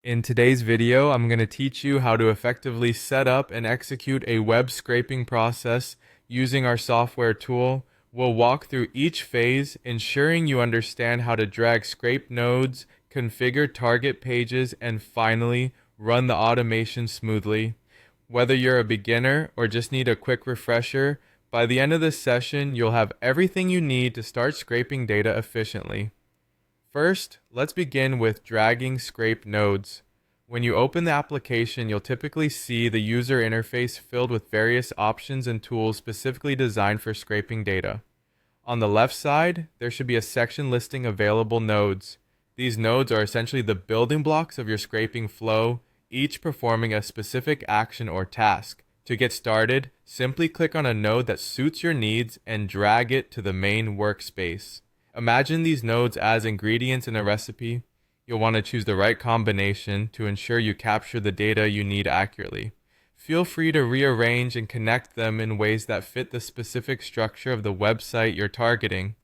In today's video, I'm going to teach you how to effectively set up and execute a web scraping process using our software tool. We'll walk through each phase, ensuring you understand how to drag scrape nodes, configure target pages, and finally, run the automation smoothly. Whether you're a beginner or just need a quick refresher, by the end of this session, you'll have everything you need to start scraping data efficiently. First, let's begin with dragging scrape nodes. When you open the application, you'll typically see the user interface filled with various options and tools specifically designed for scraping data. On the left side, there should be a section listing available nodes. These nodes are essentially the building blocks of your scraping flow, each performing a specific action or task. To get started, simply click on a node that suits your needs and drag it to the main workspace. Imagine these nodes as ingredients in a recipe. You'll want to choose the right combination to ensure you capture the data you need accurately. Feel free to rearrange and connect them in ways that fit the specific structure of the website you're targeting.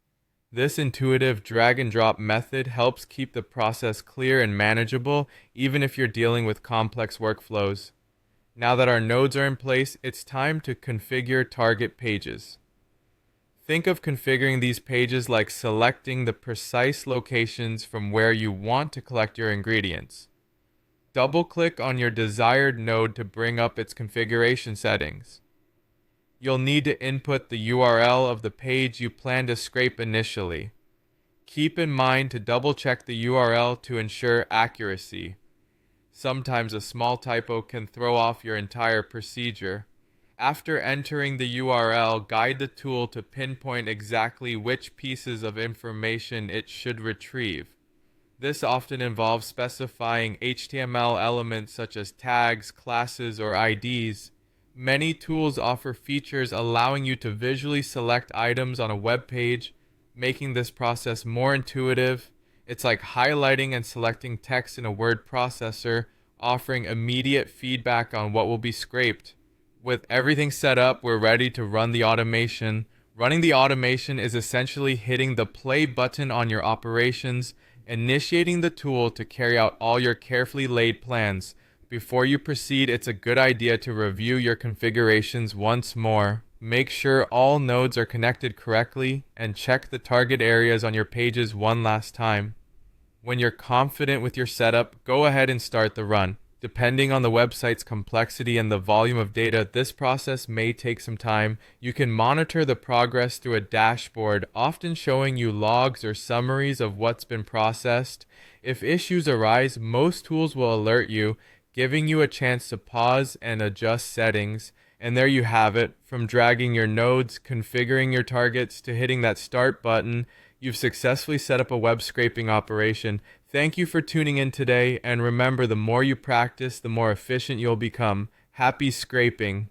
This intuitive drag and drop method helps keep the process clear and manageable, even if you're dealing with complex workflows. Now that our nodes are in place, it's time to configure target pages. Think of configuring these pages like selecting the precise locations from where you want to collect your ingredients. Double-click on your desired node to bring up its configuration settings. You'll need to input the URL of the page you plan to scrape initially. Keep in mind to double-check the URL to ensure accuracy. Sometimes a small typo can throw off your entire procedure. After entering the URL, guide the tool to pinpoint exactly which pieces of information it should retrieve. This often involves specifying HTML elements such as tags, classes, or IDs. Many tools offer features allowing you to visually select items on a web page, making this process more intuitive. It's like highlighting and selecting text in a word processor, offering immediate feedback on what will be scraped. With everything set up, we're ready to run the automation. Running the automation is essentially hitting the play button on your operations, initiating the tool to carry out all your carefully laid plans. Before you proceed, it's a good idea to review your configurations once more. Make sure all nodes are connected correctly and check the target areas on your pages one last time. When you're confident with your setup, go ahead and start the run. Depending on the website's complexity and the volume of data, this process may take some time. You can monitor the progress through a dashboard, often showing you logs or summaries of what's been processed. If issues arise, most tools will alert you, giving you a chance to pause and adjust settings. And there you have it. From dragging your nodes, configuring your targets, to hitting that start button, you've successfully set up a web scraping operation. Thank you for tuning in today, and remember, the more you practice, the more efficient you'll become. Happy scraping!